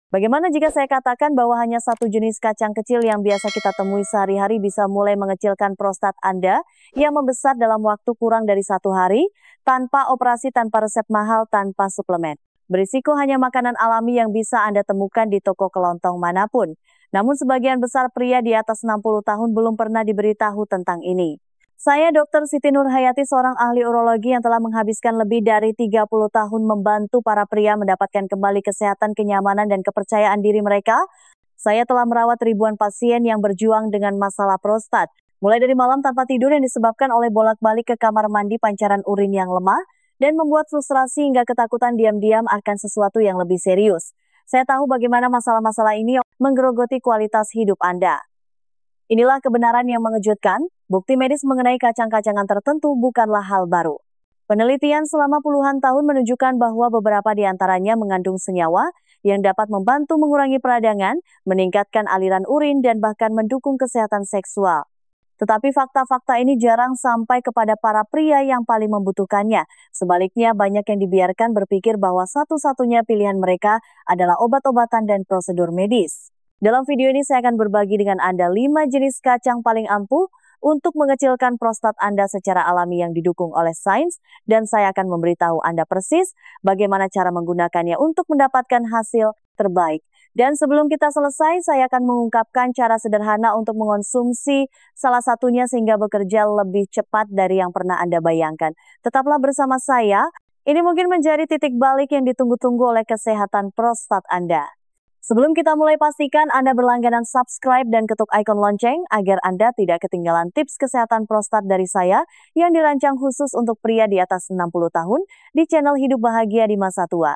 Bagaimana jika saya katakan bahwa hanya satu jenis kacang kecil yang biasa kita temui sehari-hari bisa mulai mengecilkan prostat Anda yang membesar dalam waktu kurang dari 1 hari, tanpa operasi, tanpa resep mahal, tanpa suplemen. Berisiko hanya makanan alami yang bisa Anda temukan di toko kelontong manapun. Namun sebagian besar pria di atas 60 tahun belum pernah diberitahu tentang ini. Saya Dr. Siti Nurhayati, seorang ahli urologi yang telah menghabiskan lebih dari 30 tahun membantu para pria mendapatkan kembali kesehatan, kenyamanan, dan kepercayaan diri mereka. Saya telah merawat ribuan pasien yang berjuang dengan masalah prostat. Mulai dari malam tanpa tidur yang disebabkan oleh bolak-balik ke kamar mandi, pancaran urin yang lemah, dan membuat frustrasi hingga ketakutan diam-diam akan sesuatu yang lebih serius. Saya tahu bagaimana masalah-masalah ini menggerogoti kualitas hidup Anda. Inilah kebenaran yang mengejutkan, bukti medis mengenai kacang-kacangan tertentu bukanlah hal baru. Penelitian selama puluhan tahun menunjukkan bahwa beberapa di antaranya mengandung senyawa yang dapat membantu mengurangi peradangan, meningkatkan aliran urin, dan bahkan mendukung kesehatan seksual. Tetapi fakta-fakta ini jarang sampai kepada para pria yang paling membutuhkannya. Sebaliknya, banyak yang dibiarkan berpikir bahwa satu-satunya pilihan mereka adalah obat-obatan dan prosedur medis. Dalam video ini saya akan berbagi dengan Anda 5 jenis kacang paling ampuh untuk mengecilkan prostat Anda secara alami yang didukung oleh sains, dan saya akan memberitahu Anda persis bagaimana cara menggunakannya untuk mendapatkan hasil terbaik. Dan sebelum kita selesai, saya akan mengungkapkan cara sederhana untuk mengonsumsi salah satunya sehingga bekerja lebih cepat dari yang pernah Anda bayangkan. Tetaplah bersama saya, ini mungkin menjadi titik balik yang ditunggu-tunggu oleh kesehatan prostat Anda. Sebelum kita mulai, pastikan Anda berlangganan subscribe dan ketuk ikon lonceng agar Anda tidak ketinggalan tips kesehatan prostat dari saya yang dirancang khusus untuk pria di atas 60 tahun di channel Hidup Bahagia di Masa Tua.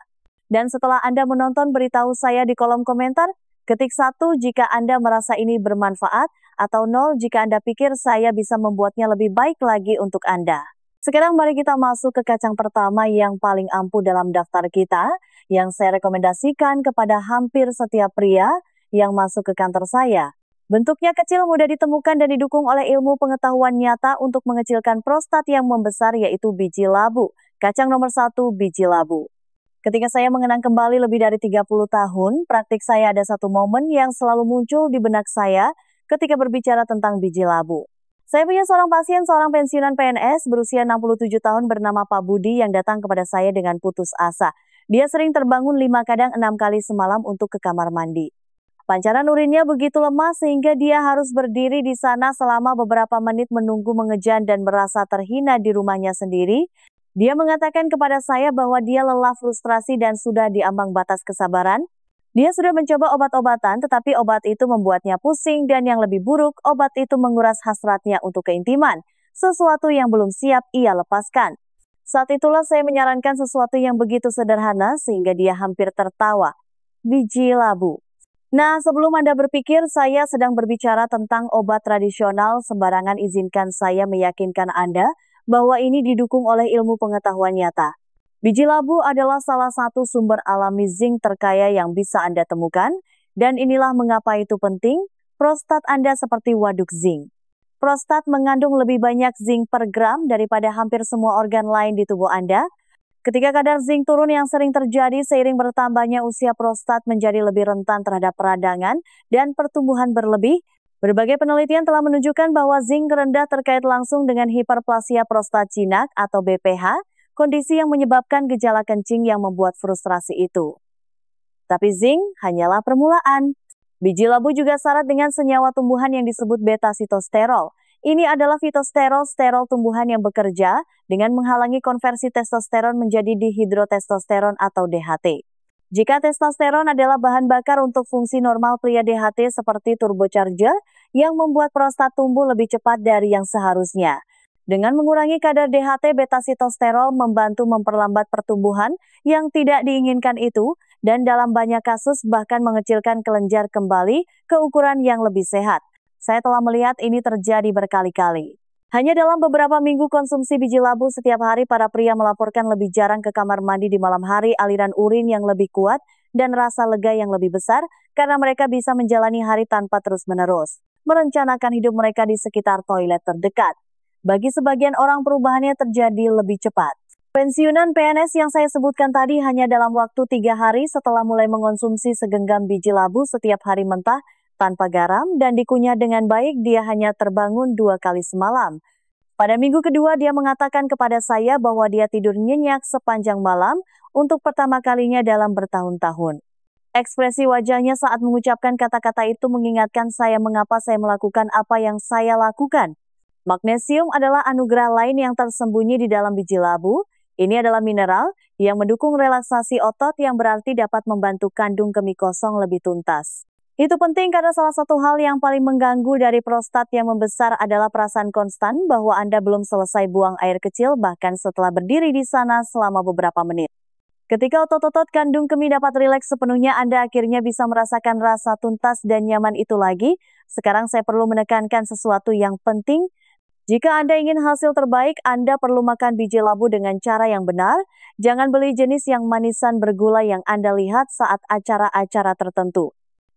Dan setelah Anda menonton, beritahu saya di kolom komentar, ketik 1 jika Anda merasa ini bermanfaat atau 0 jika Anda pikir saya bisa membuatnya lebih baik lagi untuk Anda. Sekarang mari kita masuk ke kacang pertama yang paling ampuh dalam daftar kita, yang saya rekomendasikan kepada hampir setiap pria yang masuk ke kantor saya. Bentuknya kecil, mudah ditemukan, dan didukung oleh ilmu pengetahuan nyata untuk mengecilkan prostat yang membesar, yaitu biji labu. Kacang nomor 1, biji labu. Ketika saya mengenang kembali lebih dari 30 tahun, praktik saya ada satu momen yang selalu muncul di benak saya ketika berbicara tentang biji labu. Saya punya seorang pasien, seorang pensiunan PNS berusia 67 tahun bernama Pak Budi yang datang kepada saya dengan putus asa. Dia sering terbangun 5 kadang 6 kali semalam untuk ke kamar mandi. Pancaran urinnya begitu lemah sehingga dia harus berdiri di sana selama beberapa menit menunggu mengejan dan merasa terhina di rumahnya sendiri. Dia mengatakan kepada saya bahwa dia lelah, frustrasi, dan sudah di ambang batas kesabaran. Dia sudah mencoba obat-obatan, tetapi obat itu membuatnya pusing, dan yang lebih buruk, obat itu menguras hasratnya untuk keintiman, sesuatu yang belum siap ia lepaskan. Saat itulah saya menyarankan sesuatu yang begitu sederhana sehingga dia hampir tertawa. Biji labu. Nah, sebelum Anda berpikir saya sedang berbicara tentang obat tradisional, sembarangan izinkan saya meyakinkan Anda bahwa ini didukung oleh ilmu pengetahuan nyata. Biji labu adalah salah satu sumber alami zinc terkaya yang bisa Anda temukan, dan inilah mengapa itu penting. Prostat Anda seperti waduk zinc. Prostat mengandung lebih banyak zinc per gram daripada hampir semua organ lain di tubuh Anda. Ketika kadar zinc turun yang sering terjadi seiring bertambahnya usia, prostat menjadi lebih rentan terhadap peradangan dan pertumbuhan berlebih. Berbagai penelitian telah menunjukkan bahwa zinc rendah terkait langsung dengan hiperplasia prostat jinak atau BPH, kondisi yang menyebabkan gejala kencing yang membuat frustrasi itu. Tapi zinc hanyalah permulaan. Biji labu juga syarat dengan senyawa tumbuhan yang disebut beta-sitosterol. Ini adalah fitosterol, sterol tumbuhan yang bekerja dengan menghalangi konversi testosteron menjadi dihidrotestosteron atau DHT. Jika testosteron adalah bahan bakar untuk fungsi normal pria, DHT seperti turbocharger yang membuat prostat tumbuh lebih cepat dari yang seharusnya. Dengan mengurangi kadar DHT, beta-sitosterol membantu memperlambat pertumbuhan yang tidak diinginkan itu, dan dalam banyak kasus bahkan mengecilkan kelenjar kembali ke ukuran yang lebih sehat. Saya telah melihat ini terjadi berkali-kali. Hanya dalam beberapa minggu konsumsi biji labu setiap hari, para pria melaporkan lebih jarang ke kamar mandi di malam hari, aliran urin yang lebih kuat, dan rasa lega yang lebih besar karena mereka bisa menjalani hari tanpa terus-menerus merencanakan hidup mereka di sekitar toilet terdekat. Bagi sebagian orang, perubahannya terjadi lebih cepat. Pensiunan PNS yang saya sebutkan tadi hanya dalam waktu 3 hari setelah mulai mengonsumsi segenggam biji labu setiap hari mentah tanpa garam dan dikunyah dengan baik, dia hanya terbangun 2 kali semalam. Pada minggu kedua dia mengatakan kepada saya bahwa dia tidur nyenyak sepanjang malam untuk pertama kalinya dalam bertahun-tahun. Ekspresi wajahnya saat mengucapkan kata-kata itu mengingatkan saya mengapa saya melakukan apa yang saya lakukan. Magnesium adalah anugerah lain yang tersembunyi di dalam biji labu. Ini adalah mineral yang mendukung relaksasi otot yang berarti dapat membantu kandung kemih kosong lebih tuntas. Itu penting karena salah satu hal yang paling mengganggu dari prostat yang membesar adalah perasaan konstan bahwa Anda belum selesai buang air kecil bahkan setelah berdiri di sana selama beberapa menit. Ketika otot-otot kandung kemih dapat rileks sepenuhnya, Anda akhirnya bisa merasakan rasa tuntas dan nyaman itu lagi. Sekarang saya perlu menekankan sesuatu yang penting. Jika Anda ingin hasil terbaik, Anda perlu makan biji labu dengan cara yang benar. Jangan beli jenis yang manisan bergula yang Anda lihat saat acara-acara tertentu.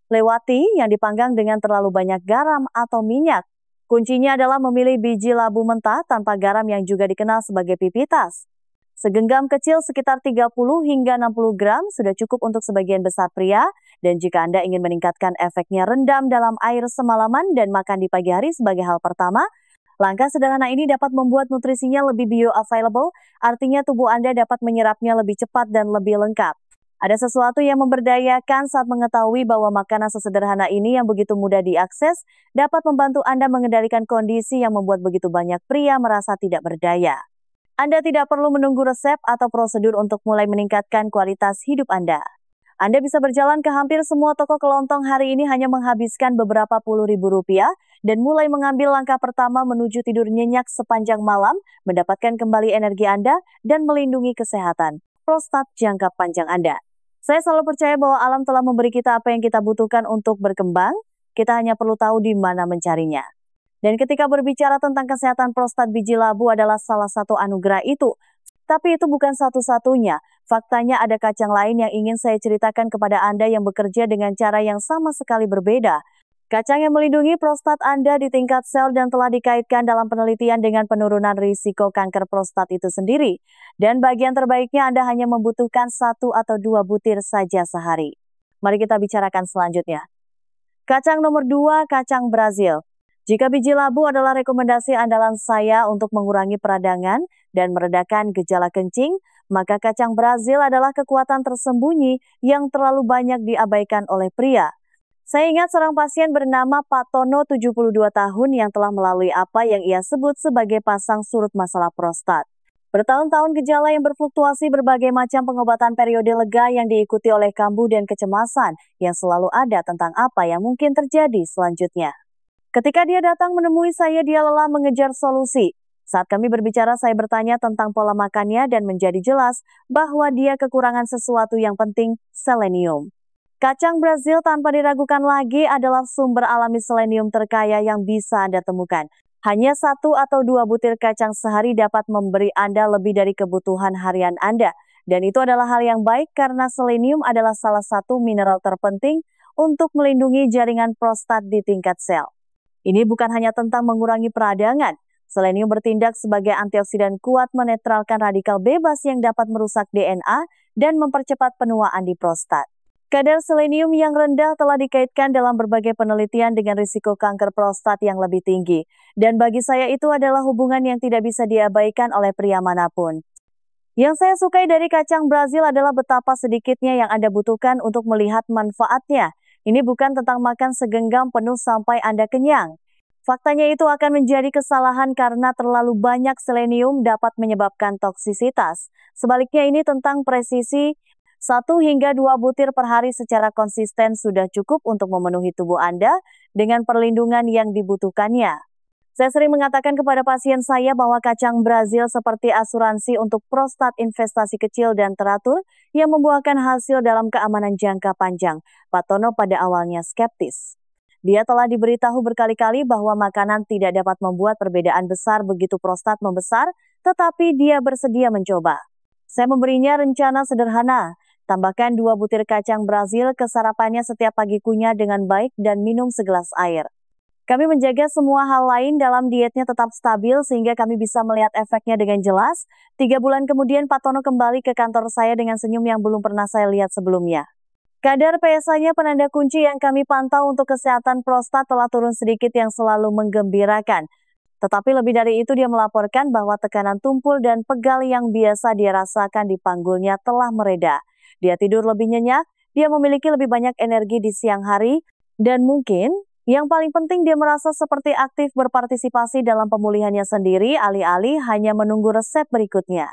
Lewati yang dipanggang dengan terlalu banyak garam atau minyak. Kuncinya adalah memilih biji labu mentah tanpa garam yang juga dikenal sebagai pipitas. Segenggam kecil sekitar 30 hingga 60 gram sudah cukup untuk sebagian besar pria. Dan jika Anda ingin meningkatkan efeknya, rendam dalam air semalaman dan makan di pagi hari sebagai hal pertama. Langkah sederhana ini dapat membuat nutrisinya lebih bioavailable, artinya tubuh Anda dapat menyerapnya lebih cepat dan lebih lengkap. Ada sesuatu yang memberdayakan saat mengetahui bahwa makanan sesederhana ini yang begitu mudah diakses dapat membantu Anda mengendalikan kondisi yang membuat begitu banyak pria merasa tidak berdaya. Anda tidak perlu menunggu resep atau prosedur untuk mulai meningkatkan kualitas hidup Anda. Anda bisa berjalan ke hampir semua toko kelontong hari ini hanya menghabiskan beberapa puluh ribu rupiah dan mulai mengambil langkah pertama menuju tidur nyenyak sepanjang malam, mendapatkan kembali energi Anda dan melindungi kesehatan prostat jangka panjang Anda. Saya selalu percaya bahwa alam telah memberi kita apa yang kita butuhkan untuk berkembang, kita hanya perlu tahu di mana mencarinya. Dan ketika berbicara tentang kesehatan prostat, biji labu adalah salah satu anugerah itu. Tapi itu bukan satu-satunya. Faktanya ada kacang lain yang ingin saya ceritakan kepada Anda yang bekerja dengan cara yang sama sekali berbeda. Kacang yang melindungi prostat Anda di tingkat sel dan telah dikaitkan dalam penelitian dengan penurunan risiko kanker prostat itu sendiri. Dan bagian terbaiknya Anda hanya membutuhkan 1 atau 2 butir saja sehari. Mari kita bicarakan selanjutnya. Kacang nomor 2, kacang Brazil. Jika biji labu adalah rekomendasi andalan saya untuk mengurangi peradangan dan meredakan gejala kencing, maka kacang Brazil adalah kekuatan tersembunyi yang terlalu banyak diabaikan oleh pria. Saya ingat seorang pasien bernama Pak Tono, 72 tahun, yang telah melalui apa yang ia sebut sebagai pasang surut masalah prostat. Bertahun-tahun gejala yang berfluktuasi, berbagai macam pengobatan periode lega yang diikuti oleh kambuh dan kecemasan yang selalu ada tentang apa yang mungkin terjadi selanjutnya. Ketika dia datang menemui saya, dia lelah mengejar solusi. Saat kami berbicara, saya bertanya tentang pola makannya dan menjadi jelas bahwa dia kekurangan sesuatu yang penting, selenium. Kacang Brazil tanpa diragukan lagi adalah sumber alami selenium terkaya yang bisa Anda temukan. Hanya 1 atau 2 butir kacang sehari dapat memberi Anda lebih dari kebutuhan harian Anda. Dan itu adalah hal yang baik karena selenium adalah salah satu mineral terpenting untuk melindungi jaringan prostat di tingkat sel. Ini bukan hanya tentang mengurangi peradangan. Selenium bertindak sebagai antioksidan kuat menetralkan radikal bebas yang dapat merusak DNA dan mempercepat penuaan di prostat. Kadar selenium yang rendah telah dikaitkan dalam berbagai penelitian dengan risiko kanker prostat yang lebih tinggi. Dan bagi saya itu adalah hubungan yang tidak bisa diabaikan oleh pria manapun. Yang saya sukai dari kacang Brazil adalah betapa sedikitnya yang Anda butuhkan untuk melihat manfaatnya. Ini bukan tentang makan segenggam penuh sampai Anda kenyang. Faktanya itu akan menjadi kesalahan karena terlalu banyak selenium dapat menyebabkan toksisitas. Sebaliknya ini tentang presisi. 1 hingga 2 butir per hari secara konsisten sudah cukup untuk memenuhi tubuh Anda dengan perlindungan yang dibutuhkannya. Saya sering mengatakan kepada pasien saya bahwa kacang Brazil seperti asuransi untuk prostat, investasi kecil dan teratur yang membuahkan hasil dalam keamanan jangka panjang. Pak Tono pada awalnya skeptis. Dia telah diberitahu berkali-kali bahwa makanan tidak dapat membuat perbedaan besar begitu prostat membesar, tetapi dia bersedia mencoba. Saya memberinya rencana sederhana. Tambahkan 2 butir kacang Brazil ke sarapannya setiap pagi, kunyah dengan baik dan minum segelas air. Kami menjaga semua hal lain dalam dietnya tetap stabil sehingga kami bisa melihat efeknya dengan jelas. 3 bulan kemudian Pak Tono kembali ke kantor saya dengan senyum yang belum pernah saya lihat sebelumnya. Kadar PSA-nya penanda kunci yang kami pantau untuk kesehatan prostat telah turun sedikit yang selalu menggembirakan. Tetapi lebih dari itu dia melaporkan bahwa tekanan tumpul dan pegal yang biasa dia rasakan di panggulnya telah mereda. Dia tidur lebih nyenyak, dia memiliki lebih banyak energi di siang hari, dan mungkin yang paling penting dia merasa seperti aktif berpartisipasi dalam pemulihannya sendiri alih-alih hanya menunggu resep berikutnya.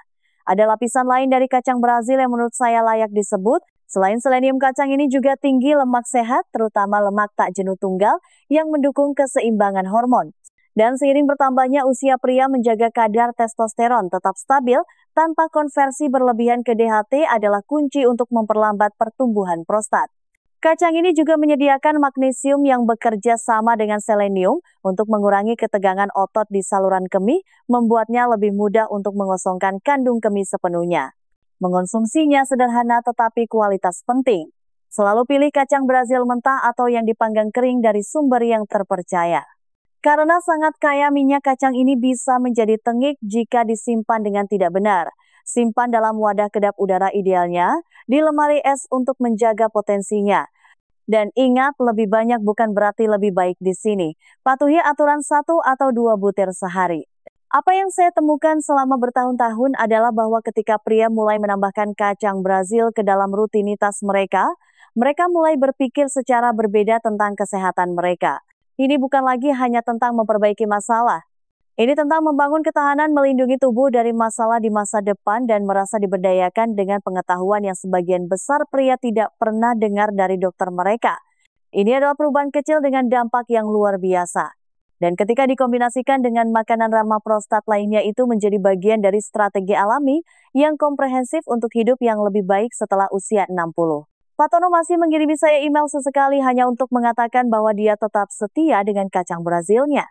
Ada lapisan lain dari kacang Brazil yang menurut saya layak disebut. Selain selenium, kacang ini juga tinggi lemak sehat, terutama lemak tak jenuh tunggal yang mendukung keseimbangan hormon. Dan seiring bertambahnya usia pria, menjaga kadar testosteron tetap stabil tanpa konversi berlebihan ke DHT adalah kunci untuk memperlambat pertumbuhan prostat. Kacang ini juga menyediakan magnesium yang bekerja sama dengan selenium untuk mengurangi ketegangan otot di saluran kemih, membuatnya lebih mudah untuk mengosongkan kandung kemih sepenuhnya. Mengonsumsinya sederhana tetapi kualitas penting. Selalu pilih kacang Brazil mentah atau yang dipanggang kering dari sumber yang terpercaya. Karena sangat kaya minyak, kacang ini bisa menjadi tengik jika disimpan dengan tidak benar. Simpan dalam wadah kedap udara, idealnya di lemari es untuk menjaga potensinya. Dan ingat, lebih banyak bukan berarti lebih baik di sini. Patuhi aturan 1 atau 2 butir sehari. Apa yang saya temukan selama bertahun-tahun adalah bahwa ketika pria mulai menambahkan kacang Brazil ke dalam rutinitas mereka mulai berpikir secara berbeda tentang kesehatan mereka. Ini bukan lagi hanya tentang memperbaiki masalah. Ini tentang membangun ketahanan, melindungi tubuh dari masalah di masa depan, dan merasa diberdayakan dengan pengetahuan yang sebagian besar pria tidak pernah dengar dari dokter mereka. Ini adalah perubahan kecil dengan dampak yang luar biasa. Dan ketika dikombinasikan dengan makanan ramah prostat lainnya, itu menjadi bagian dari strategi alami yang komprehensif untuk hidup yang lebih baik setelah usia 60. Pak Tono masih mengirimi saya email sesekali hanya untuk mengatakan bahwa dia tetap setia dengan kacang Brazilnya.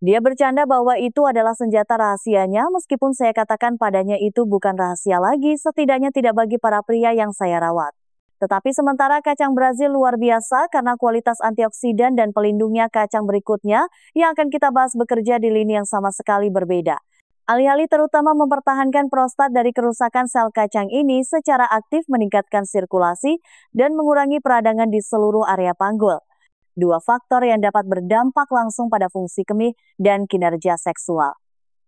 Dia bercanda bahwa itu adalah senjata rahasianya, meskipun saya katakan padanya itu bukan rahasia lagi, setidaknya tidak bagi para pria yang saya rawat. Tetapi sementara kacang Brazil luar biasa karena kualitas antioksidan dan pelindungnya, kacang berikutnya yang akan kita bahas bekerja di lini yang sama sekali berbeda. Alih-alih terutama mempertahankan prostat dari kerusakan, sel kacang ini secara aktif meningkatkan sirkulasi dan mengurangi peradangan di seluruh area panggul. 2 faktor yang dapat berdampak langsung pada fungsi kemih dan kinerja seksual.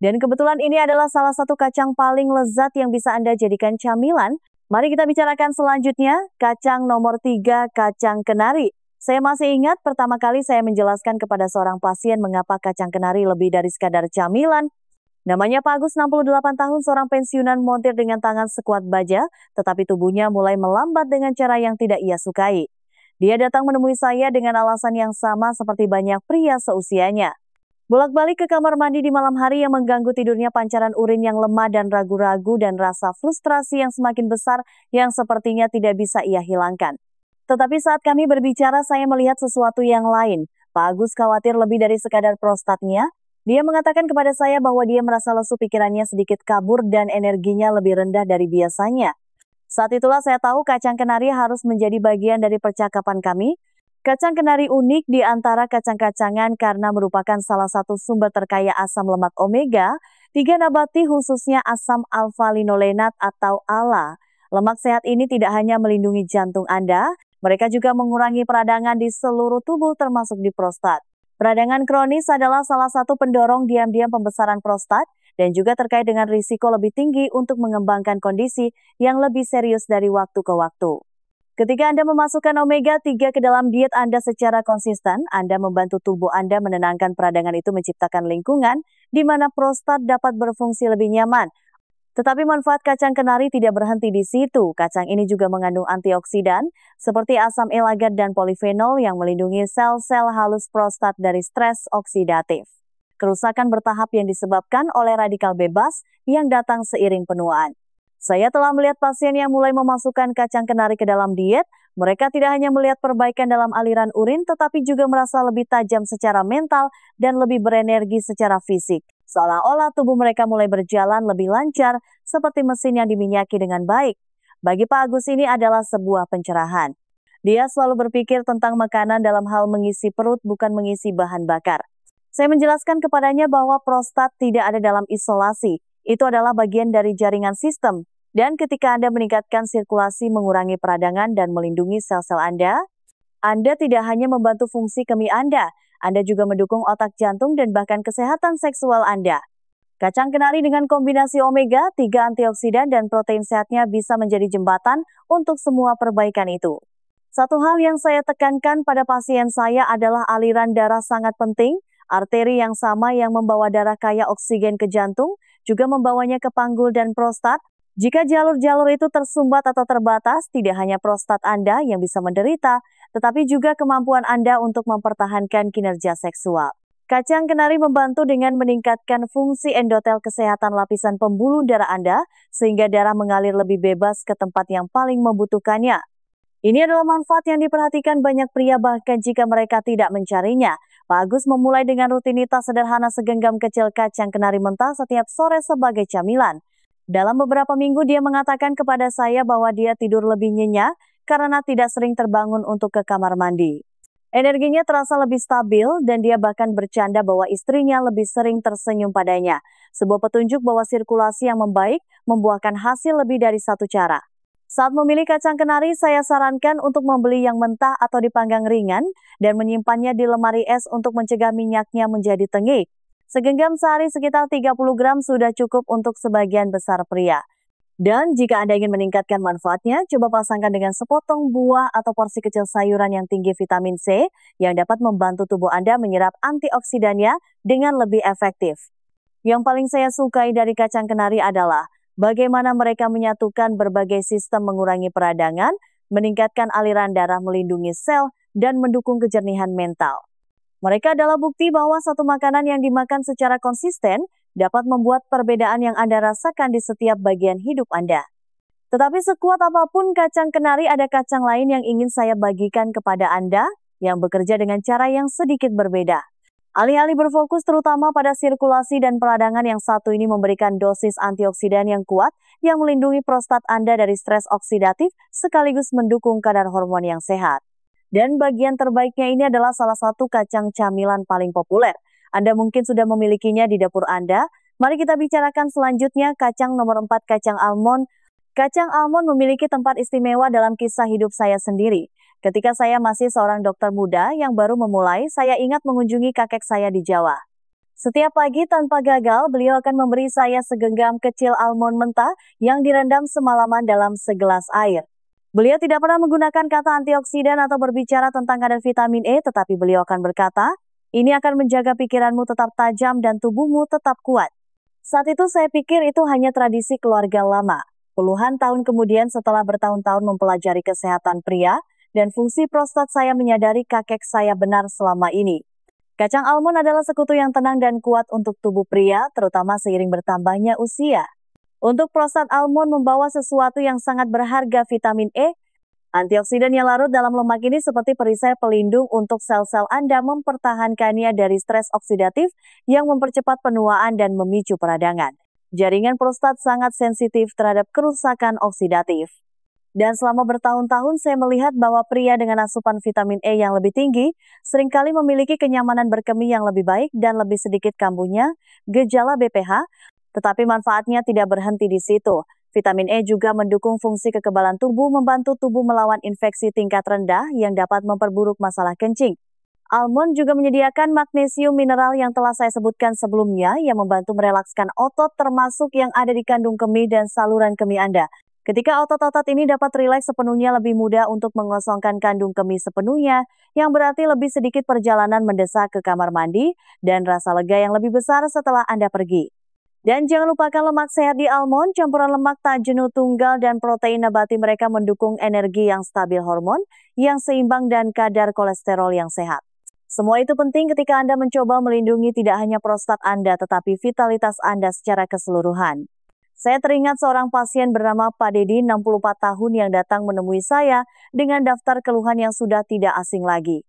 Dan kebetulan ini adalah salah satu kacang paling lezat yang bisa Anda jadikan camilan. Mari kita bicarakan selanjutnya, kacang nomor 3, kacang kenari. Saya masih ingat pertama kali saya menjelaskan kepada seorang pasien mengapa kacang kenari lebih dari sekadar camilan. Namanya Pak Agus, 68 tahun, seorang pensiunan montir dengan tangan sekuat baja, tetapi tubuhnya mulai melambat dengan cara yang tidak ia sukai. Dia datang menemui saya dengan alasan yang sama seperti banyak pria seusianya. Bolak-balik ke kamar mandi di malam hari yang mengganggu tidurnya, pancaran urin yang lemah dan ragu-ragu, dan rasa frustrasi yang semakin besar yang sepertinya tidak bisa ia hilangkan. Tetapi saat kami berbicara, saya melihat sesuatu yang lain. Pak Agus khawatir lebih dari sekadar prostatnya. Dia mengatakan kepada saya bahwa dia merasa lesu, pikirannya sedikit kabur, dan energinya lebih rendah dari biasanya. Saat itulah saya tahu kacang kenari harus menjadi bagian dari percakapan kami. Kacang kenari unik di antara kacang-kacangan karena merupakan salah satu sumber terkaya asam lemak omega 3 nabati, khususnya asam alfa-linolenat atau ALA. Lemak sehat ini tidak hanya melindungi jantung Anda, mereka juga mengurangi peradangan di seluruh tubuh termasuk di prostat. Peradangan kronis adalah salah satu pendorong diam-diam pembesaran prostat dan juga terkait dengan risiko lebih tinggi untuk mengembangkan kondisi yang lebih serius dari waktu ke waktu. Ketika Anda memasukkan omega 3 ke dalam diet Anda secara konsisten, Anda membantu tubuh Anda menenangkan peradangan, itu menciptakan lingkungan di mana prostat dapat berfungsi lebih nyaman. Tetapi manfaat kacang kenari tidak berhenti di situ. Kacang ini juga mengandung antioksidan seperti asam elagat dan polifenol yang melindungi sel-sel halus prostat dari stres oksidatif. Kerusakan bertahap yang disebabkan oleh radikal bebas yang datang seiring penuaan. Saya telah melihat pasien yang mulai memasukkan kacang kenari ke dalam diet. Mereka tidak hanya melihat perbaikan dalam aliran urin, tetapi juga merasa lebih tajam secara mental dan lebih berenergi secara fisik. Seolah-olah tubuh mereka mulai berjalan lebih lancar, seperti mesin yang diminyaki dengan baik. Bagi Pak Agus ini adalah sebuah pencerahan. Dia selalu berpikir tentang makanan dalam hal mengisi perut bukan mengisi bahan bakar. Saya menjelaskan kepadanya bahwa prostat tidak ada dalam isolasi. Itu adalah bagian dari jaringan sistem. Dan ketika Anda meningkatkan sirkulasi, mengurangi peradangan, dan melindungi sel-sel Anda tidak hanya membantu fungsi kemih Anda juga mendukung otak jantung dan bahkan kesehatan seksual Anda. Kacang kenari dengan kombinasi omega, 3 antioksidan, dan protein sehatnya bisa menjadi jembatan untuk semua perbaikan itu. Satu hal yang saya tekankan pada pasien saya adalah aliran darah sangat penting. Arteri yang sama yang membawa darah kaya oksigen ke jantung, juga membawanya ke panggul dan prostat. Jika jalur-jalur itu tersumbat atau terbatas, tidak hanya prostat Anda yang bisa menderita, tetapi juga kemampuan Anda untuk mempertahankan kinerja seksual. Kacang kenari membantu dengan meningkatkan fungsi endotel kesehatan lapisan pembuluh darah Anda, sehingga darah mengalir lebih bebas ke tempat yang paling membutuhkannya. Ini adalah manfaat yang diperhatikan banyak pria bahkan jika mereka tidak mencarinya. Pak Agus memulai dengan rutinitas sederhana segenggam kecil kacang kenari mentah setiap sore sebagai camilan. Dalam beberapa minggu dia mengatakan kepada saya bahwa dia tidur lebih nyenyak karena tidak sering terbangun untuk ke kamar mandi. Energinya terasa lebih stabil dan dia bahkan bercanda bahwa istrinya lebih sering tersenyum padanya. Sebuah petunjuk bahwa sirkulasi yang membaik membuahkan hasil lebih dari satu cara. Saat memilih kacang kenari, saya sarankan untuk membeli yang mentah atau dipanggang ringan dan menyimpannya di lemari es untuk mencegah minyaknya menjadi tengik. Segenggam sehari sekitar 30 gram sudah cukup untuk sebagian besar pria. Dan jika Anda ingin meningkatkan manfaatnya, coba pasangkan dengan sepotong buah atau porsi kecil sayuran yang tinggi vitamin C yang dapat membantu tubuh Anda menyerap antioksidannya dengan lebih efektif. Yang paling saya sukai dari kacang kenari adalah bagaimana mereka menyatukan berbagai sistem mengurangi peradangan, meningkatkan aliran darah, melindungi sel, dan mendukung kejernihan mental. Mereka adalah bukti bahwa satu makanan yang dimakan secara konsisten dapat membuat perbedaan yang Anda rasakan di setiap bagian hidup Anda. Tetapi sekuat apapun kacang kenari, ada kacang lain yang ingin saya bagikan kepada Anda yang bekerja dengan cara yang sedikit berbeda. Alih-alih berfokus terutama pada sirkulasi dan peradangan, yang satu ini memberikan dosis antioksidan yang kuat yang melindungi prostat Anda dari stres oksidatif sekaligus mendukung kadar hormon yang sehat. Dan bagian terbaiknya ini adalah salah satu kacang camilan paling populer. Anda mungkin sudah memilikinya di dapur Anda. Mari kita bicarakan selanjutnya kacang nomor 4, kacang almond. Kacang almond memiliki tempat istimewa dalam kisah hidup saya sendiri. Ketika saya masih seorang dokter muda yang baru memulai, saya ingat mengunjungi kakek saya di Jawa. Setiap pagi tanpa gagal, beliau akan memberi saya segenggam kecil almond mentah yang direndam semalaman dalam segelas air. Beliau tidak pernah menggunakan kata antioksidan atau berbicara tentang kadar vitamin E, tetapi beliau akan berkata, "Ini akan menjaga pikiranmu tetap tajam dan tubuhmu tetap kuat." Saat itu saya pikir itu hanya tradisi keluarga lama. Puluhan tahun kemudian setelah bertahun-tahun mempelajari kesehatan pria dan fungsi prostat, saya menyadari kakek saya benar selama ini. Kacang almond adalah sekutu yang tenang dan kuat untuk tubuh pria, terutama seiring bertambahnya usia. Untuk prostat, almond membawa sesuatu yang sangat berharga, vitamin E. Antioksidan yang larut dalam lemak ini seperti perisai pelindung untuk sel-sel Anda, mempertahankannya dari stres oksidatif yang mempercepat penuaan dan memicu peradangan. Jaringan prostat sangat sensitif terhadap kerusakan oksidatif. Dan selama bertahun-tahun saya melihat bahwa pria dengan asupan vitamin E yang lebih tinggi seringkali memiliki kenyamanan berkemih yang lebih baik dan lebih sedikit kambuhnya, gejala BPH, tetapi manfaatnya tidak berhenti di situ. Vitamin E juga mendukung fungsi kekebalan tubuh, membantu tubuh melawan infeksi tingkat rendah yang dapat memperburuk masalah kencing. Almond juga menyediakan magnesium mineral yang telah saya sebutkan sebelumnya yang membantu merelakskan otot termasuk yang ada di kandung kemih dan saluran kemih Anda. Ketika otot-otot ini dapat rileks sepenuhnya, lebih mudah untuk mengosongkan kandung kemih sepenuhnya, yang berarti lebih sedikit perjalanan mendesak ke kamar mandi dan rasa lega yang lebih besar setelah Anda pergi. Dan jangan lupakan lemak sehat di almond, campuran lemak tak jenuh tunggal dan protein nabati mereka mendukung energi yang stabil, hormon yang seimbang, dan kadar kolesterol yang sehat. Semua itu penting ketika Anda mencoba melindungi tidak hanya prostat Anda, tetapi vitalitas Anda secara keseluruhan. Saya teringat seorang pasien bernama Pak Dedi, 64 tahun, yang datang menemui saya dengan daftar keluhan yang sudah tidak asing lagi.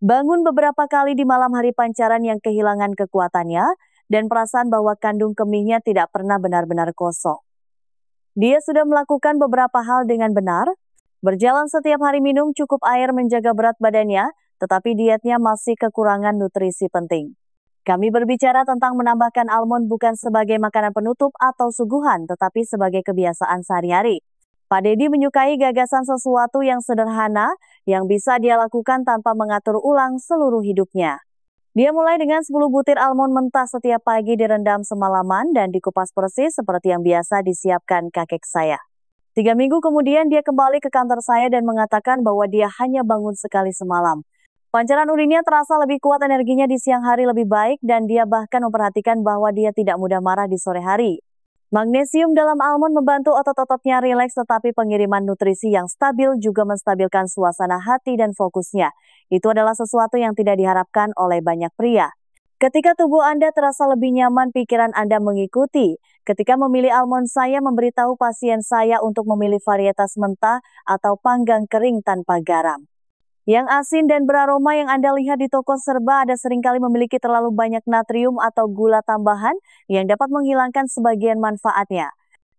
Bangun beberapa kali di malam hari pancaran yang kehilangan kekuatannya, dan perasaan bahwa kandung kemihnya tidak pernah benar-benar kosong. Dia sudah melakukan beberapa hal dengan benar, Berjalan setiap hari minum cukup air menjaga berat badannya, tetapi dietnya masih kekurangan nutrisi penting. Kami berbicara tentang menambahkan almond bukan sebagai makanan penutup atau suguhan, tetapi sebagai kebiasaan sehari-hari. Pak Deddy menyukai gagasan sesuatu yang sederhana, yang bisa dia lakukan tanpa mengatur ulang seluruh hidupnya. Dia mulai dengan 10 butir almond mentah setiap pagi direndam semalaman dan dikupas persis seperti yang biasa disiapkan kakek saya. 3 minggu kemudian dia kembali ke kantor saya dan mengatakan bahwa dia hanya bangun sekali semalam. Pancaran urinnya terasa lebih kuat, energinya di siang hari lebih baik, dan dia bahkan memperhatikan bahwa dia tidak mudah marah di sore hari. Magnesium dalam almond membantu otot-ototnya rileks, tetapi pengiriman nutrisi yang stabil juga menstabilkan suasana hati dan fokusnya. Itu adalah sesuatu yang tidak diharapkan oleh banyak pria. Ketika tubuh Anda terasa lebih nyaman, pikiran Anda mengikuti. Ketika memilih almond, saya memberitahu pasien saya untuk memilih varietas mentah atau panggang kering tanpa garam. Yang asin dan beraroma yang Anda lihat di toko serba ada seringkali memiliki terlalu banyak natrium atau gula tambahan yang dapat menghilangkan sebagian manfaatnya.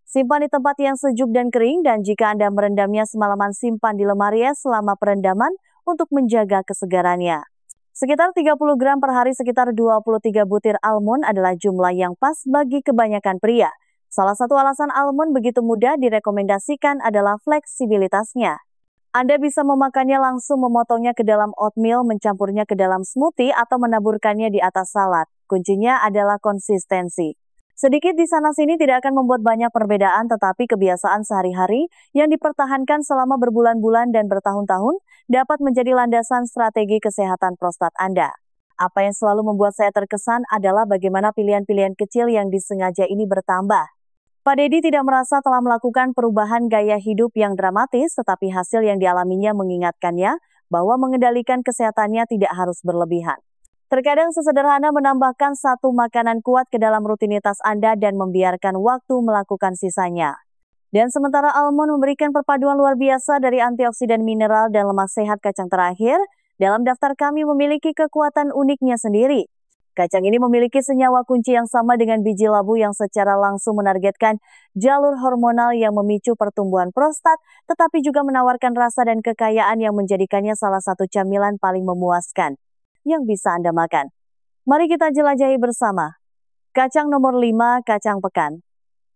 Simpan di tempat yang sejuk dan kering, dan jika Anda merendamnya semalaman, simpan di lemari es selama perendaman untuk menjaga kesegarannya. Sekitar 30 gram per hari, sekitar 23 butir almond adalah jumlah yang pas bagi kebanyakan pria. Salah satu alasan almond begitu mudah direkomendasikan adalah fleksibilitasnya. Anda bisa memakannya langsung, memotongnya ke dalam oatmeal, mencampurnya ke dalam smoothie, atau menaburkannya di atas salad. Kuncinya adalah konsistensi. Sedikit di sana-sini tidak akan membuat banyak perbedaan, tetapi kebiasaan sehari-hari yang dipertahankan selama berbulan-bulan dan bertahun-tahun dapat menjadi landasan strategi kesehatan prostat Anda. Apa yang selalu membuat saya terkesan adalah bagaimana pilihan-pilihan kecil yang disengaja ini bertambah. Pak Deddy tidak merasa telah melakukan perubahan gaya hidup yang dramatis, tetapi hasil yang dialaminya mengingatkannya bahwa mengendalikan kesehatannya tidak harus berlebihan. Terkadang sesederhana menambahkan satu makanan kuat ke dalam rutinitas Anda dan membiarkan waktu melakukan sisanya. Dan sementara almond memberikan perpaduan luar biasa dari antioksidan, mineral, dan lemak sehat, kacang terakhir dalam daftar kami memiliki kekuatan uniknya sendiri. Kacang ini memiliki senyawa kunci yang sama dengan biji labu yang secara langsung menargetkan jalur hormonal yang memicu pertumbuhan prostat, tetapi juga menawarkan rasa dan kekayaan yang menjadikannya salah satu camilan paling memuaskan yang bisa Anda makan. Mari kita jelajahi bersama. Kacang nomor 5, kacang pekan.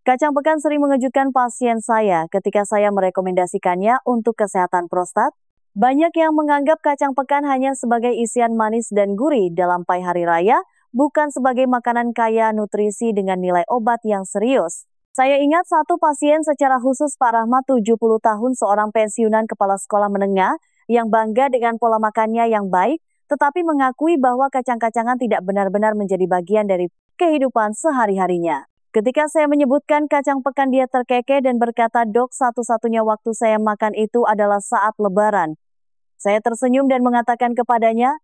Kacang pekan sering mengejutkan pasien saya ketika saya merekomendasikannya untuk kesehatan prostat. Banyak yang menganggap kacang pekan hanya sebagai isian manis dan gurih dalam pai hari raya, bukan sebagai makanan kaya nutrisi dengan nilai obat yang serius. Saya ingat satu pasien secara khusus, Pak Rahmat, 70 tahun, seorang pensiunan kepala sekolah menengah yang bangga dengan pola makannya yang baik, tetapi mengakui bahwa kacang-kacangan tidak benar-benar menjadi bagian dari kehidupan sehari-harinya. Ketika saya menyebutkan kacang pekan, dia terkekeh dan berkata, "Dok, satu-satunya waktu saya makan itu adalah saat Lebaran." Saya tersenyum dan mengatakan kepadanya,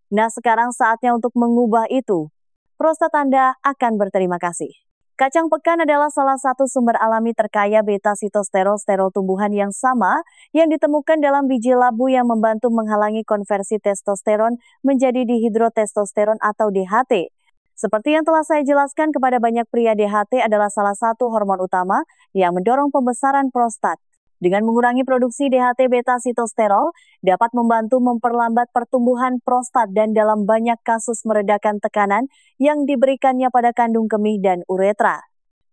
"Nah, sekarang saatnya untuk mengubah itu. Prostat Anda akan berterima kasih." Kacang pekan adalah salah satu sumber alami terkaya beta-sitosterol, sterol tumbuhan yang sama yang ditemukan dalam biji labu yang membantu menghalangi konversi testosteron menjadi dihidrotestosteron atau DHT. Seperti yang telah saya jelaskan kepada banyak pria, DHT adalah salah satu hormon utama yang mendorong pembesaran prostat. Dengan mengurangi produksi DHT, beta-sitosterol dapat membantu memperlambat pertumbuhan prostat dan dalam banyak kasus meredakan tekanan yang diberikannya pada kandung kemih dan uretra.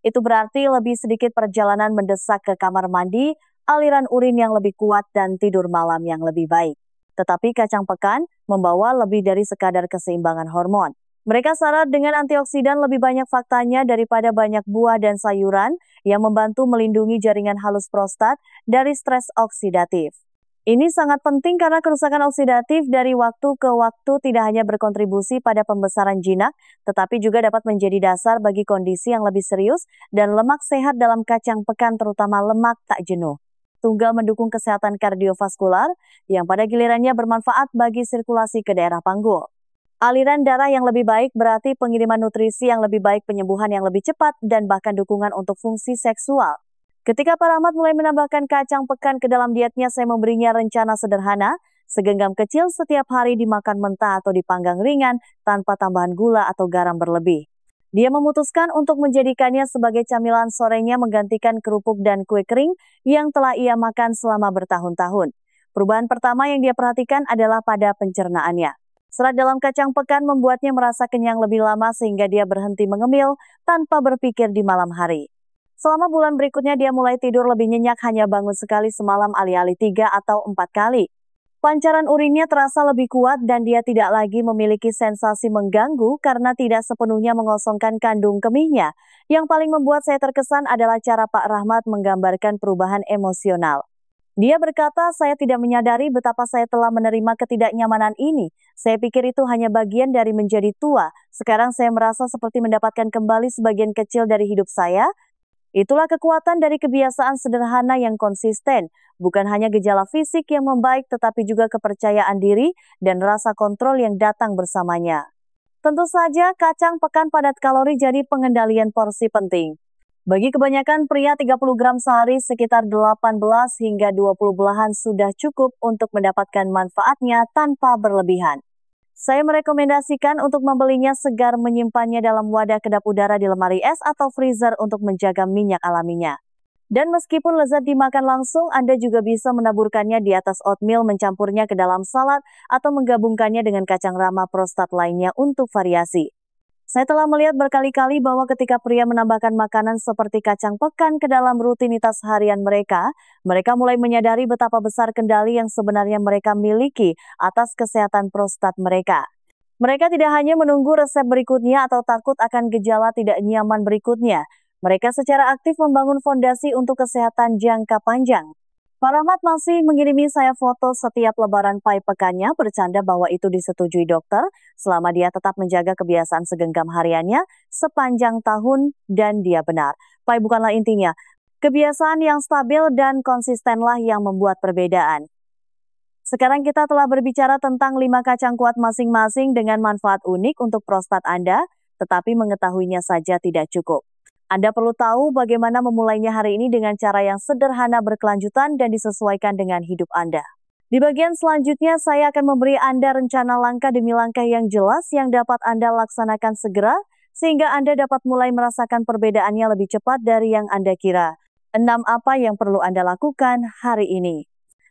Itu berarti lebih sedikit perjalanan mendesak ke kamar mandi, aliran urin yang lebih kuat, dan tidur malam yang lebih baik. Tetapi kacang pekan membawa lebih dari sekadar keseimbangan hormon. Mereka syarat dengan antioksidan, lebih banyak faktanya daripada banyak buah dan sayuran yang membantu melindungi jaringan halus prostat dari stres oksidatif. Ini sangat penting karena kerusakan oksidatif dari waktu ke waktu tidak hanya berkontribusi pada pembesaran jinak, tetapi juga dapat menjadi dasar bagi kondisi yang lebih serius, dan lemak sehat dalam kacang pekan, terutama lemak tak jenuh, tunggal mendukung kesehatan kardiovaskular yang pada gilirannya bermanfaat bagi sirkulasi ke daerah panggul. Aliran darah yang lebih baik berarti pengiriman nutrisi yang lebih baik, penyembuhan yang lebih cepat, dan bahkan dukungan untuk fungsi seksual. Ketika Pak Rahmat mulai menambahkan kacang pekan ke dalam dietnya, saya memberinya rencana sederhana, segenggam kecil setiap hari, dimakan mentah atau dipanggang ringan tanpa tambahan gula atau garam berlebih. Dia memutuskan untuk menjadikannya sebagai camilan sorenya menggantikan kerupuk dan kue kering yang telah ia makan selama bertahun-tahun. Perubahan pertama yang dia perhatikan adalah pada pencernaannya. Serat dalam kacang pekan membuatnya merasa kenyang lebih lama sehingga dia berhenti mengemil tanpa berpikir di malam hari. Selama bulan berikutnya dia mulai tidur lebih nyenyak, hanya bangun sekali semalam alih-alih 3 atau 4 kali. Pancaran urinnya terasa lebih kuat dan dia tidak lagi memiliki sensasi mengganggu karena tidak sepenuhnya mengosongkan kandung kemihnya. Yang paling membuat saya terkesan adalah cara Pak Rahmat menggambarkan perubahan emosional. Dia berkata, "Saya tidak menyadari betapa saya telah menerima ketidaknyamanan ini. Saya pikir itu hanya bagian dari menjadi tua. Sekarang saya merasa seperti mendapatkan kembali sebagian kecil dari hidup saya." Itulah kekuatan dari kebiasaan sederhana yang konsisten. Bukan hanya gejala fisik yang membaik, tetapi juga kepercayaan diri dan rasa kontrol yang datang bersamanya. Tentu saja, kacang pekan padat kalori jadi pengendalian porsi penting. Bagi kebanyakan pria, 30 gram sehari sekitar 18 hingga 20 belahan sudah cukup untuk mendapatkan manfaatnya tanpa berlebihan. Saya merekomendasikan untuk membelinya segar, menyimpannya dalam wadah kedap udara di lemari es atau freezer untuk menjaga minyak alaminya. Dan meskipun lezat dimakan langsung, Anda juga bisa menaburkannya di atas oatmeal, mencampurnya ke dalam salad, atau menggabungkannya dengan kacang rama prostat lainnya untuk variasi. Saya telah melihat berkali-kali bahwa ketika pria menambahkan makanan seperti kacang pekan ke dalam rutinitas harian mereka mulai menyadari betapa besar kendali yang sebenarnya mereka miliki atas kesehatan prostat mereka. Mereka tidak hanya menunggu resep berikutnya atau takut akan gejala tidak nyaman berikutnya. Mereka secara aktif membangun fondasi untuk kesehatan jangka panjang. Pak Rahmat masih mengirimi saya foto setiap lebaran pai pekannya, bercanda bahwa itu disetujui dokter selama dia tetap menjaga kebiasaan segenggam hariannya sepanjang tahun, dan dia benar. Pai bukanlah intinya. Kebiasaan yang stabil dan konsistenlah yang membuat perbedaan. Sekarang kita telah berbicara tentang 5 kacang kuat masing-masing dengan manfaat unik untuk prostat Anda, tetapi mengetahuinya saja tidak cukup. Anda perlu tahu bagaimana memulainya hari ini dengan cara yang sederhana, berkelanjutan, dan disesuaikan dengan hidup Anda. Di bagian selanjutnya, saya akan memberi Anda rencana langkah demi langkah yang jelas yang dapat Anda laksanakan segera, sehingga Anda dapat mulai merasakan perbedaannya lebih cepat dari yang Anda kira. 6. Apa yang perlu Anda lakukan hari ini?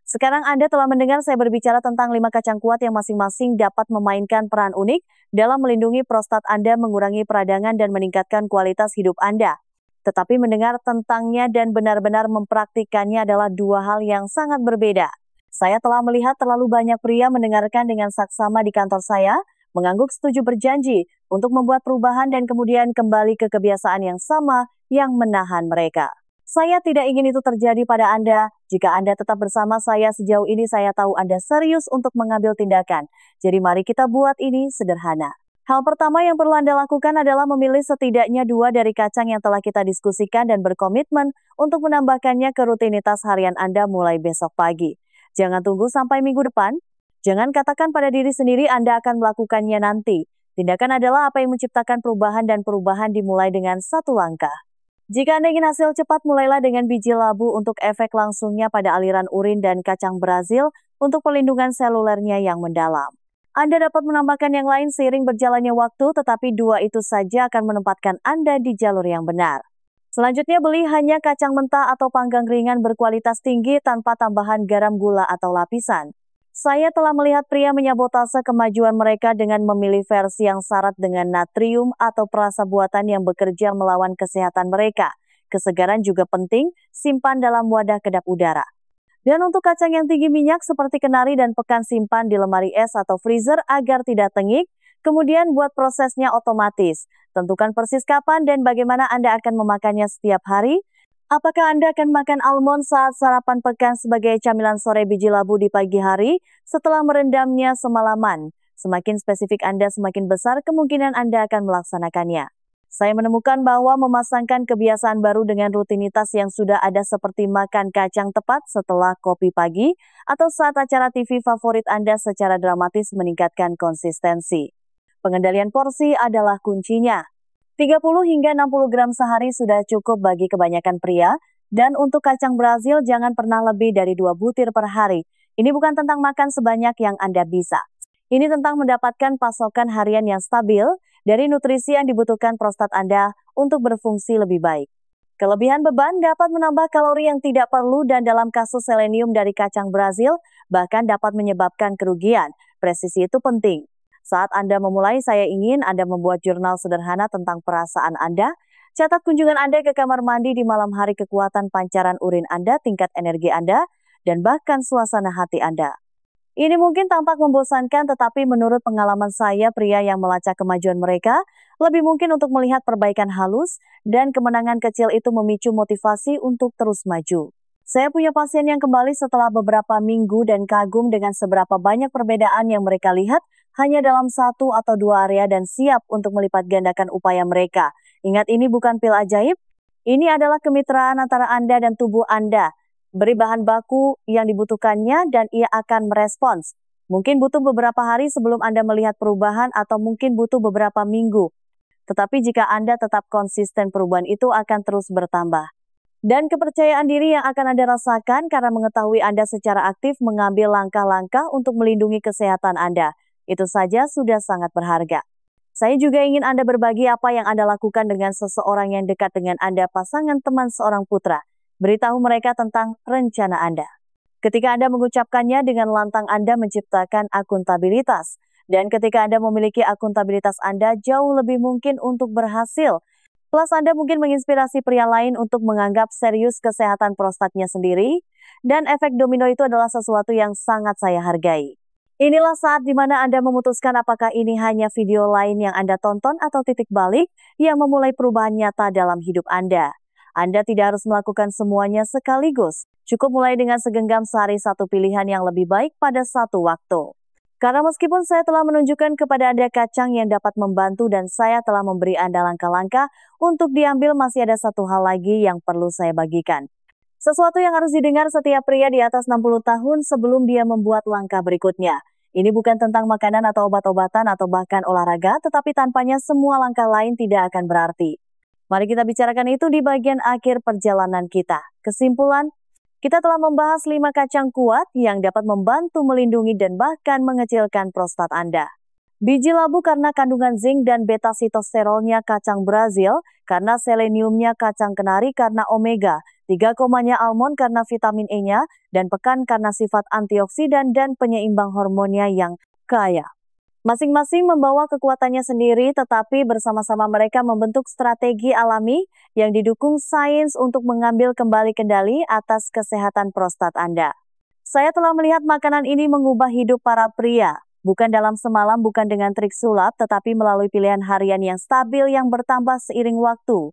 Sekarang Anda telah mendengar saya berbicara tentang 5 kacang kuat yang masing-masing dapat memainkan peran unik dalam melindungi prostat Anda, mengurangi peradangan, dan meningkatkan kualitas hidup Anda. Tetapi mendengar tentangnya dan benar-benar mempraktikkannya adalah 2 hal yang sangat berbeda. Saya telah melihat terlalu banyak pria mendengarkan dengan saksama di kantor saya, mengangguk setuju berjanji untuk membuat perubahan dan kemudian kembali ke kebiasaan yang sama yang menahan mereka. Saya tidak ingin itu terjadi pada Anda. Jika Anda tetap bersama saya sejauh ini, saya tahu Anda serius untuk mengambil tindakan. Jadi mari kita buat ini sederhana. Hal pertama yang perlu Anda lakukan adalah memilih setidaknya 2 dari kacang yang telah kita diskusikan dan berkomitmen untuk menambahkannya ke rutinitas harian Anda mulai besok pagi. Jangan tunggu sampai minggu depan. Jangan katakan pada diri sendiri Anda akan melakukannya nanti. Tindakan adalah apa yang menciptakan perubahan, dan perubahan dimulai dengan 1 langkah. Jika Anda ingin hasil cepat, mulailah dengan biji labu untuk efek langsungnya pada aliran urin dan kacang Brazil untuk perlindungan selulernya yang mendalam. Anda dapat menambahkan yang lain seiring berjalannya waktu, tetapi 2 itu saja akan menempatkan Anda di jalur yang benar. Selanjutnya, beli hanya kacang mentah atau panggang ringan berkualitas tinggi tanpa tambahan garam, gula, atau lapisan. Saya telah melihat pria menyabotase kemajuan mereka dengan memilih versi yang syarat dengan natrium atau perasa buatan yang bekerja melawan kesehatan mereka. Kesegaran juga penting, simpan dalam wadah kedap udara. Dan untuk kacang yang tinggi minyak seperti kenari dan pekan, simpan di lemari es atau freezer agar tidak tengik. Kemudian buat prosesnya otomatis. Tentukan persis kapan dan bagaimana Anda akan memakannya setiap hari. Apakah Anda akan makan almond saat sarapan pekan sebagai camilan sore, biji labu di pagi hari setelah merendamnya semalaman? Semakin spesifik Anda, semakin besar kemungkinan Anda akan melaksanakannya. Saya menemukan bahwa memasangkan kebiasaan baru dengan rutinitas yang sudah ada seperti makan kacang tepat setelah kopi pagi atau saat acara TV favorit Anda secara dramatis meningkatkan konsistensi. Pengendalian porsi adalah kuncinya. 30 hingga 60 gram sehari sudah cukup bagi kebanyakan pria, dan untuk kacang Brazil jangan pernah lebih dari 2 butir per hari. Ini bukan tentang makan sebanyak yang Anda bisa. Ini tentang mendapatkan pasokan harian yang stabil, dari nutrisi yang dibutuhkan prostat Anda untuk berfungsi lebih baik. Kelebihan beban dapat menambah kalori yang tidak perlu dan dalam kasus selenium dari kacang Brazil bahkan dapat menyebabkan kerugian. Presisi itu penting. Saat Anda memulai, saya ingin Anda membuat jurnal sederhana tentang perasaan Anda. Catat kunjungan Anda ke kamar mandi di malam hari, kekuatan pancaran urin Anda, tingkat energi Anda, dan bahkan suasana hati Anda. Ini mungkin tampak membosankan, tetapi menurut pengalaman saya, pria yang melacak kemajuan mereka lebih mungkin untuk melihat perbaikan halus dan kemenangan kecil itu memicu motivasi untuk terus maju. Saya punya pasien yang kembali setelah beberapa minggu dan kagum dengan seberapa banyak perbedaan yang mereka lihat hanya dalam 1 atau 2 area dan siap untuk melipat gandakan upaya mereka. Ingat, ini bukan pil ajaib, ini adalah kemitraan antara Anda dan tubuh Anda. Beri bahan baku yang dibutuhkannya dan ia akan merespons. Mungkin butuh beberapa hari sebelum Anda melihat perubahan atau mungkin butuh beberapa minggu. Tetapi jika Anda tetap konsisten, perubahan itu akan terus bertambah. Dan kepercayaan diri yang akan Anda rasakan karena mengetahui Anda secara aktif mengambil langkah-langkah untuk melindungi kesehatan Anda. Itu saja sudah sangat berharga. Saya juga ingin Anda berbagi apa yang Anda lakukan dengan seseorang yang dekat dengan Anda, pasangan, teman, seorang putra. Beritahu mereka tentang rencana Anda. Ketika Anda mengucapkannya dengan lantang, Anda menciptakan akuntabilitas. Dan ketika Anda memiliki akuntabilitas, Anda jauh lebih mungkin untuk berhasil. Plus, Anda mungkin menginspirasi pria lain untuk menganggap serius kesehatan prostatnya sendiri. Dan efek domino itu adalah sesuatu yang sangat saya hargai. Inilah saat di mana Anda memutuskan apakah ini hanya video lain yang Anda tonton atau titik balik yang memulai perubahan nyata dalam hidup Anda. Anda tidak harus melakukan semuanya sekaligus. Cukup mulai dengan segenggam sehari, satu pilihan yang lebih baik pada satu waktu. Karena meskipun saya telah menunjukkan kepada Anda kacang yang dapat membantu dan saya telah memberi Anda langkah-langkah untuk diambil, masih ada satu hal lagi yang perlu saya bagikan. Sesuatu yang harus didengar setiap pria di atas 60 tahun sebelum dia membuat langkah berikutnya. Ini bukan tentang makanan atau obat-obatan atau bahkan olahraga, tetapi tanpanya semua langkah lain tidak akan berarti. Mari kita bicarakan itu di bagian akhir perjalanan kita. Kesimpulan, kita telah membahas 5 kacang kuat yang dapat membantu melindungi dan bahkan mengecilkan prostat Anda. Biji labu karena kandungan zinc dan beta-sitosterolnya kacang Brazil, karena seleniumnya kacang kenari karena omega, 3 komanya almond karena vitamin E-nya, dan pekan karena sifat antioksidan dan penyeimbang hormonnya yang kaya. Masing-masing membawa kekuatannya sendiri, tetapi bersama-sama mereka membentuk strategi alami yang didukung sains untuk mengambil kembali kendali atas kesehatan prostat Anda. Saya telah melihat makanan ini mengubah hidup para pria, bukan dalam semalam, bukan dengan trik sulap, tetapi melalui pilihan harian yang stabil yang bertambah seiring waktu.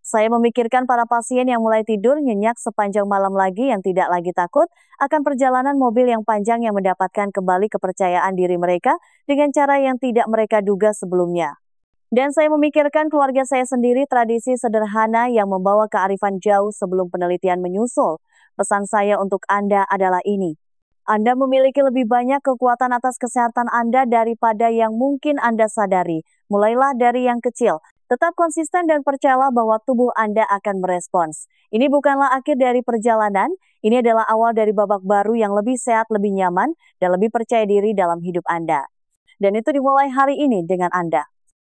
Saya memikirkan para pasien yang mulai tidur nyenyak sepanjang malam lagi, yang tidak lagi takut akan perjalanan mobil yang panjang, yang mendapatkan kembali kepercayaan diri mereka dengan cara yang tidak mereka duga sebelumnya. Dan saya memikirkan keluarga saya sendiri, tradisi sederhana yang membawa kearifan jauh sebelum penelitian menyusul. Pesan saya untuk Anda adalah ini. Anda memiliki lebih banyak kekuatan atas kesehatan Anda daripada yang mungkin Anda sadari. Mulailah dari yang kecil. Tetap konsisten dan percayalah bahwa tubuh Anda akan merespons. Ini bukanlah akhir dari perjalanan, ini adalah awal dari babak baru yang lebih sehat, lebih nyaman, dan lebih percaya diri dalam hidup Anda. Dan itu dimulai hari ini dengan Anda.